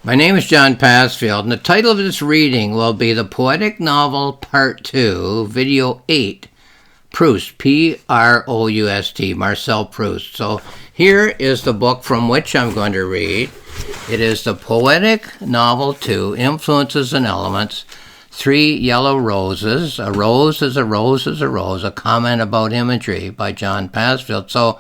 My name is John Passfield, and the title of this reading will be the Poetic Novel Part 2, Video 8, Proust, P-R-O-U-S-T, Marcel Proust. So here is the book from which I'm going to read. It is the Poetic Novel 2, Influences and Elements, 3 Yellow Roses, A Rose is a Rose is a Rose, a comment about imagery by John Passfield. So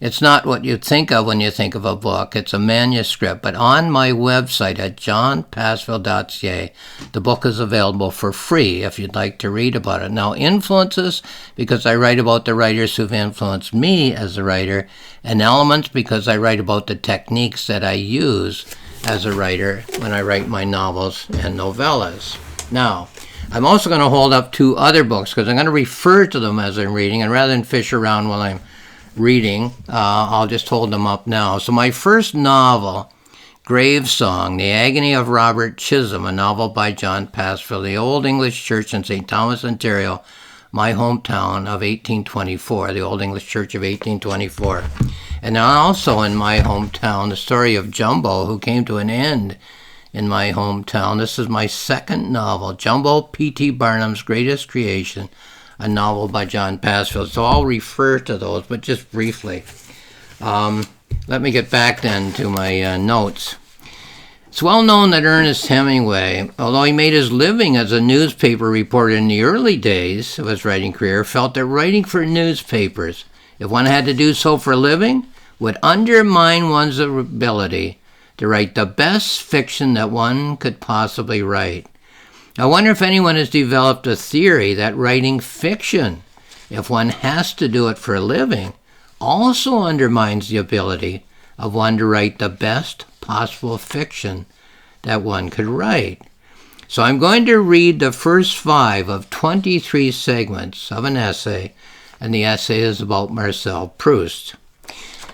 it's not what you think of when you think of a book. It's a manuscript. But on my website at johnpassfield.ca, the book is available for free if you'd like to read about it. Now, influences, because I write about the writers who've influenced me as a writer, and elements, because I write about the techniques that I use as a writer when I write my novels and novellas. Now, I'm also going to hold up 2 other books because I'm going to refer to them as I'm reading, and rather than fish around while I'm reading, I'll just hold them up now. So my first novel, Grave Song, The Agony of Robert Chisholm, a novel by John Passfield, the Old English Church in St. Thomas, Ontario, my hometown of 1824, the Old English Church of 1824. And also in my hometown, the story of Jumbo, who came to an end in my hometown. This is my second novel, Jumbo P.T. Barnum's Greatest Creation, a novel by John Passfield. So I'll refer to those, but just briefly. Let me get back then to my notes. It's well known that Ernest Hemingway, although he made his living as a newspaper reporter in the early days of his writing career, felt that writing for newspapers, if one had to do so for a living, would undermine one's ability to write the best fiction that one could possibly write. I wonder if anyone has developed a theory that writing fiction, if one has to do it for a living, also undermines the ability of one to write the best possible fiction that one could write. So I'm going to read the first 5 of 23 segments of an essay, and the essay is about Marcel Proust.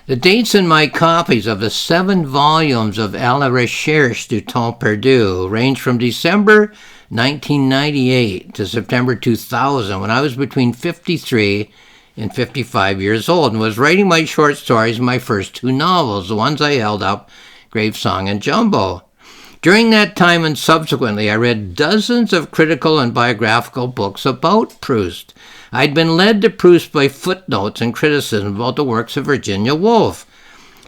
The dates in my copies of the 7 volumes of À la Recherche du Temps Perdu range from December 1998 to September 2000, when I was between 53 and 55 years old and was writing my short stories in my first 2 novels, the ones I held up, Grave Song and Jumbo. During that time and subsequently, I read dozens of critical and biographical books about Proust. I'd been led to Proust by footnotes and criticism about the works of Virginia Woolf.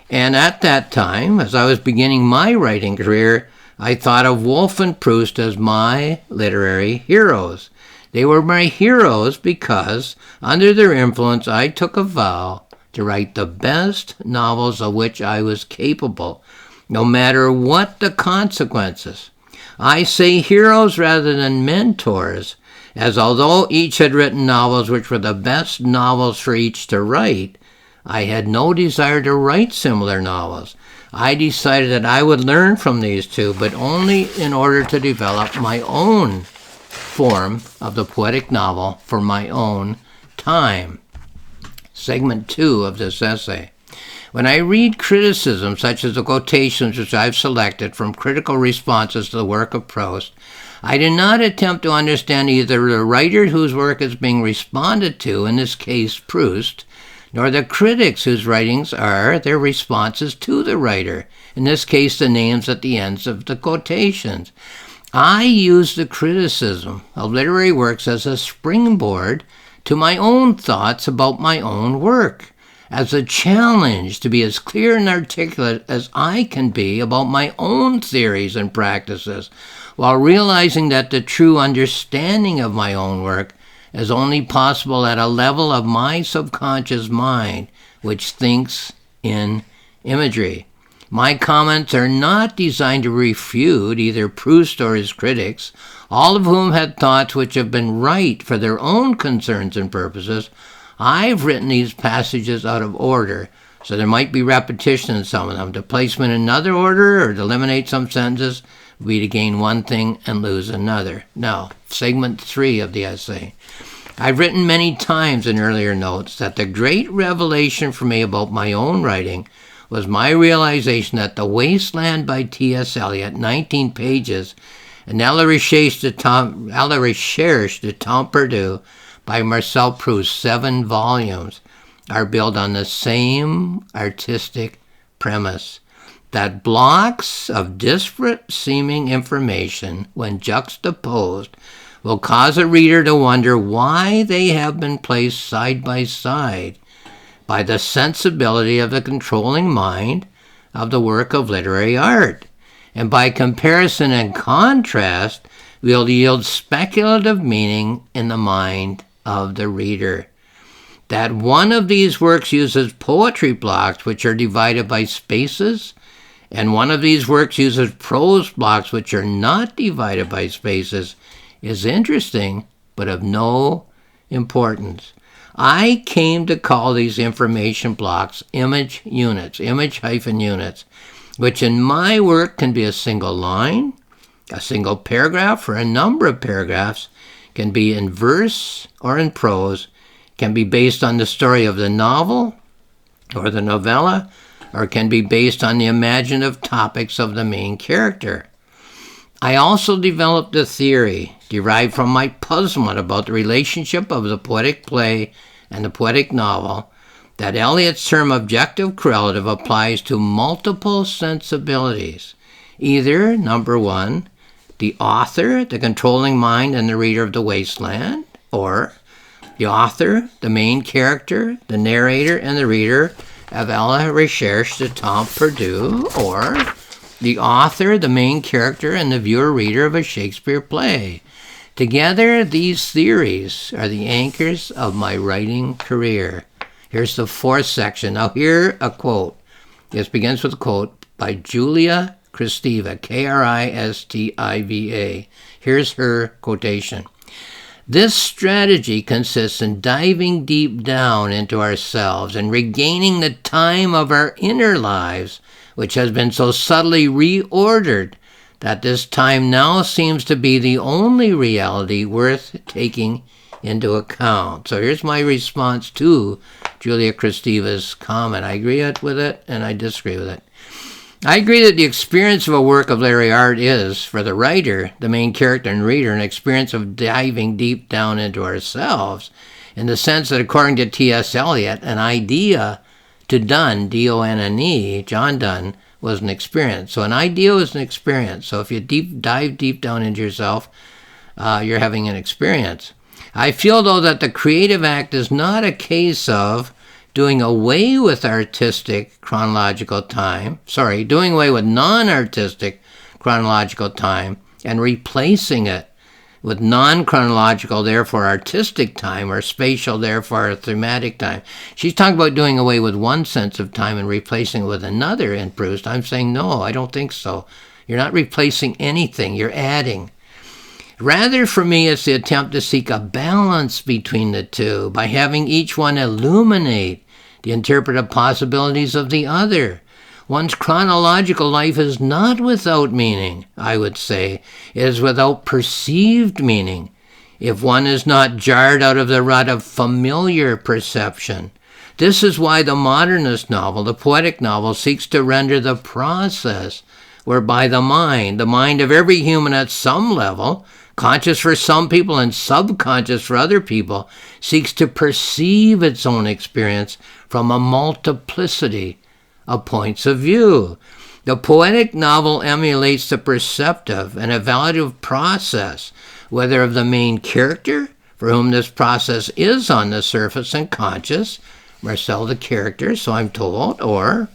And at that time, as I was beginning my writing career, I thought of Woolf and Proust as my literary heroes. They were my heroes because, under their influence, I took a vow to write the best novels of which I was capable, no matter what the consequences. I say heroes rather than mentors, as although each had written novels which were the best novels for each to write, I had no desire to write similar novels. I decided that I would learn from these 2, but only in order to develop my own form of the poetic novel for my own time. Segment 2 of this essay. When I read criticism, such as the quotations which I've selected from critical responses to the work of Proust, I do not attempt to understand either the writer whose work is being responded to, in this case Proust, nor the critics whose writings are their responses to the writer, in this case the names at the ends of the quotations. I use the criticism of literary works as a springboard to my own thoughts about my own work, as a challenge to be as clear and articulate as I can be about my own theories and practices, while realizing that the true understanding of my own work is only possible at a level of my subconscious mind, which thinks in imagery. My comments are not designed to refute either Proust or his critics, all of whom had thoughts which have been right for their own concerns and purposes. I've written these passages out of order, so there might be repetition in some of them. To place them in another order or to eliminate some sentences would be to gain one thing and lose another. Now, segment 3 of the essay. I've written many times in earlier notes that the great revelation for me about my own writing was my realization that The Wasteland by T.S. Eliot, 19 pages, and À la Recherche du Temps Perdu by Marcel Proust, 7 volumes, are built on the same artistic premise. that blocks of disparate seeming information, when juxtaposed, will cause a reader to wonder why they have been placed side by side by the sensibility of the controlling mind of the work of literary art. And by comparison and contrast, will yield speculative meaning in the mind of the reader. That one of these works uses poetry blocks, which are divided by spaces, and one of these works uses prose blocks, which are not divided by spaces, is interesting, but of no importance. I came to call these information blocks image units, image-units, which in my work can be a single line, a single paragraph, or a number of paragraphs, can be in verse or in prose, can be based on the story of the novel or the novella, or can be based on the imaginative topics of the main character. I also developed a theory derived from my puzzlement about the relationship of the poetic play and the poetic novel, that Eliot's term objective correlative applies to multiple sensibilities. Either, number one, the author, the controlling mind, and the reader of the wasteland, or the author, the main character, the narrator, and the reader of la recherche de temps perdu, or the author, the main character, and the viewer-reader of a Shakespeare play. Together, these theories are the anchors of my writing career. Here's the fourth section. Now, here a quote. This begins with a quote by Julia Kristeva, Kristiva. Here's her quotation. This strategy consists in diving deep down into ourselves and regaining the time of our inner lives, which has been so subtly reordered that this time now seems to be the only reality worth taking into account. So here's my response to Julia Kristeva's comment. I agree with it and I disagree with it. I agree that the experience of a work of literary art is, for the writer, the main character and reader, an experience of diving deep down into ourselves, in the sense that, according to T.S. Eliot, an idea to Donne, D-O-N-N-E, John Donne, was an experience. So an idea was an experience. So if you dive deep down into yourself, you're having an experience. I feel, though, that the creative act is not a case of doing away with artistic chronological time, doing away with non-artistic chronological time and replacing it with non-chronological, therefore artistic time, or spatial, therefore thematic time. She's talking about doing away with one sense of time and replacing it with another in Proust. I'm saying, no, I don't think so. You're not replacing anything, you're adding. Rather, for me, it's the attempt to seek a balance between the two by having each one illuminate the interpretive possibilities of the other. One's chronological life is not without meaning, I would say. It is without perceived meaning, if one is not jarred out of the rut of familiar perception. This is why the modernist novel, the poetic novel, seeks to render the process whereby the mind of every human at some level, conscious for some people and subconscious for other people, seeks to perceive its own experience from a multiplicity of points of view. The poetic novel emulates the perceptive and evaluative process, whether of the main character, for whom this process is on the surface and conscious, Marcel the character, so I'm told, or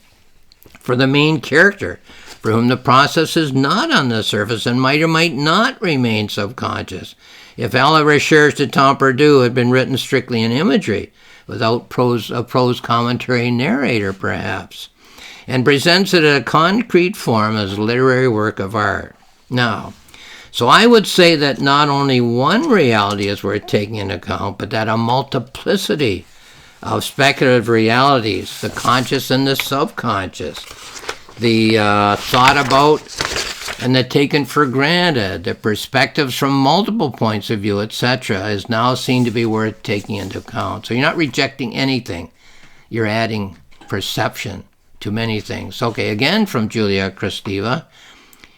for the main character, for whom the process is not on the surface and might or might not remain subconscious. If La Recherche de Temps Perdu had been written strictly in imagery, without a prose commentary narrator perhaps, and presents it in a concrete form as a literary work of art. Now, so I would say that not only one reality is worth taking into account, but that a multiplicity of speculative realities, the conscious and the subconscious, the thought about and the taken for granted, the perspectives from multiple points of view, etc., is now seen to be worth taking into account. So you're not rejecting anything. You're adding perception to many things. Okay, again from Julia Kristeva,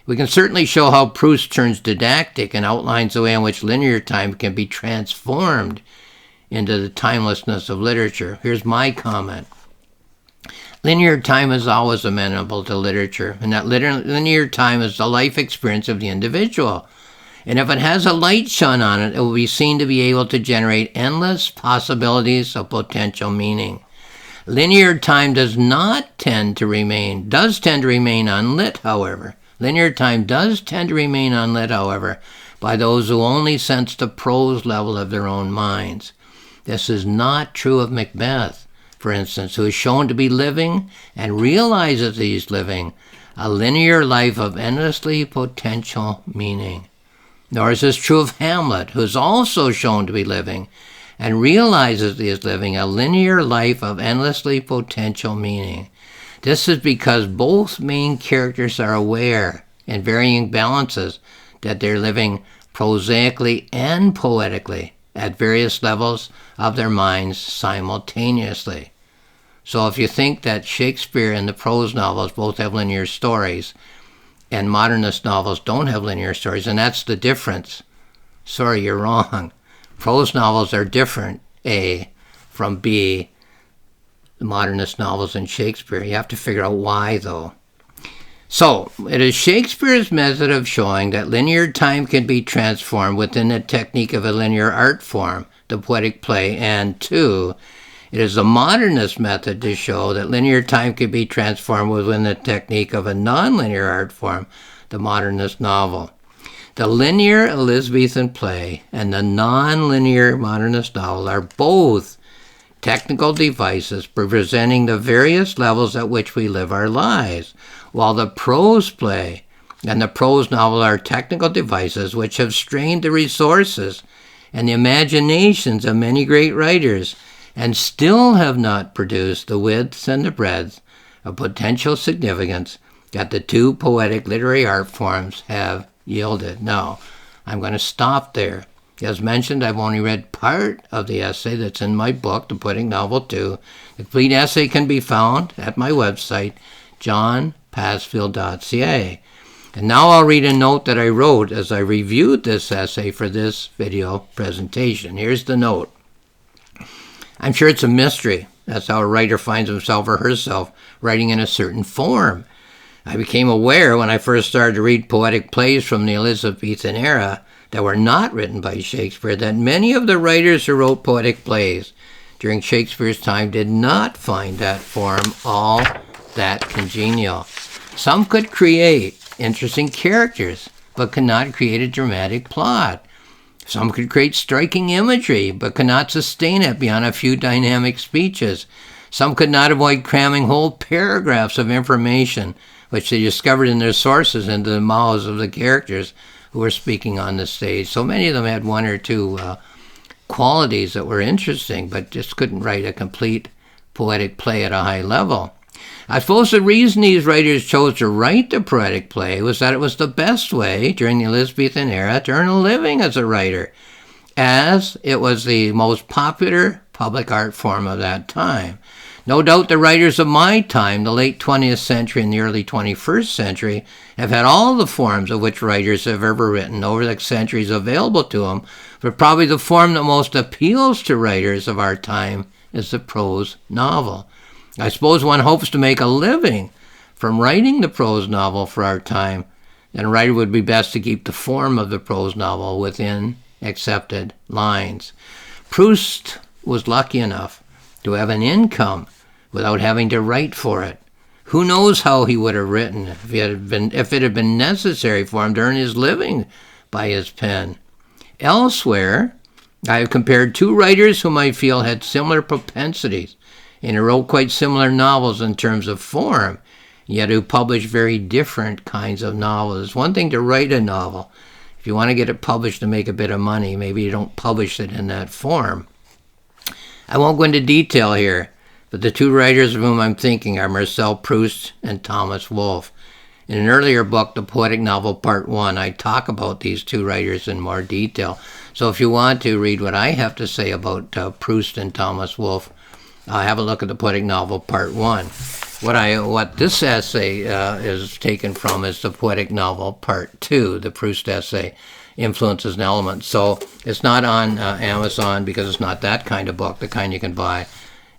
we can certainly show how Proust turns didactic and outlines the way in which linear time can be transformed into the timelessness of literature. Here's my comment. Linear time is always amenable to literature, and that linear time is the life experience of the individual. And if it has a light shone on it, it will be seen to be able to generate endless possibilities of potential meaning. Linear time does tend to remain unlit, however. Linear time does tend to remain unlit, however, by those who only sense the prose level of their own minds. This is not true of Macbeth, for instance, who is shown to be living and realizes he's living a linear life of endlessly potential meaning. Nor is this true of Hamlet, who is also shown to be living and realizes he is living a linear life of endlessly potential meaning. This is because both main characters are aware, in varying balances, that they're living prosaically and poetically at various levels of their minds simultaneously. So if you think that Shakespeare and the prose novels both have linear stories and modernist novels don't have linear stories, and that's the difference, sorry, you're wrong. Prose novels are different, A, from B, the modernist novels and Shakespeare. You have to figure out why, though. So, it is Shakespeare's method of showing that linear time can be transformed within the technique of a linear art form, the poetic play, and 2, it is the modernist method to show that linear time can be transformed within the technique of a nonlinear art form, the modernist novel. The linear Elizabethan play and the non-linear modernist novel are both technical devices presenting the various levels at which we live our lives, while the prose play and the prose novel are technical devices which have strained the resources and the imaginations of many great writers and still have not produced the width and the breadth of potential significance that the two poetic literary art forms have yielded. Now, I'm going to stop there. As mentioned, I've only read part of the essay that's in my book, The Poetic Novel 2. The complete essay can be found at my website, johnpassfield.ca. And now I'll read a note that I wrote as I reviewed this essay for this video presentation. Here's the note. I'm sure it's a mystery. That's how a writer finds himself or herself writing in a certain form. I became aware when I first started to read poetic plays from the Elizabethan era that were not written by Shakespeare that many of the writers who wrote poetic plays during Shakespeare's time did not find that form all that congenial. Some could create interesting characters, but could not create a dramatic plot. Some could create striking imagery, but could not sustain it beyond a few dynamic speeches. Some could not avoid cramming whole paragraphs of information, which they discovered in their sources, into the mouths of the characters who were speaking on the stage. So many of them had one or two qualities that were interesting, but just couldn't write a complete poetic play at a high level. I suppose the reason these writers chose to write the poetic play was that it was the best way during the Elizabethan era to earn a living as a writer, as it was the most popular public art form of that time. No doubt the writers of my time, the late 20th century and the early 21st century, have had all the forms of which writers have ever written over the centuries available to them, but probably the form that most appeals to writers of our time is the prose novel. I suppose one hopes to make a living from writing the prose novel for our time, and a writer would be best to keep the form of the prose novel within accepted lines. Proust was lucky enough to have an income without having to write for it. Who knows how he would have written if it had been necessary for him to earn his living by his pen. Elsewhere, I have compared two writers whom I feel had similar propensities and who wrote quite similar novels in terms of form, yet who published very different kinds of novels. It's one thing to write a novel. If you want to get it published to make a bit of money, maybe you don't publish it in that form. I won't go into detail here, but the two writers of whom I'm thinking are Marcel Proust and Thomas Wolfe. In an earlier book, The Poetic Novel Part 1, I talk about these two writers in more detail. So if you want to read what I have to say about Proust and Thomas Wolfe, have a look at The Poetic Novel Part 1. What this essay is taken from is The Poetic Novel Part 2, the Proust essay, Influences and Elements. So it's not on Amazon because it's not that kind of book, the kind you can buy.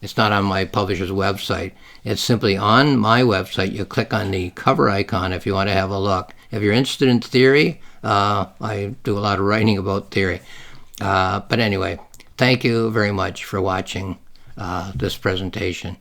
It's not on my publisher's website. It's simply on my website. You click on the cover icon if you want to have a look. If you're interested in theory, I do a lot of writing about theory. But anyway, thank you very much for watching this presentation.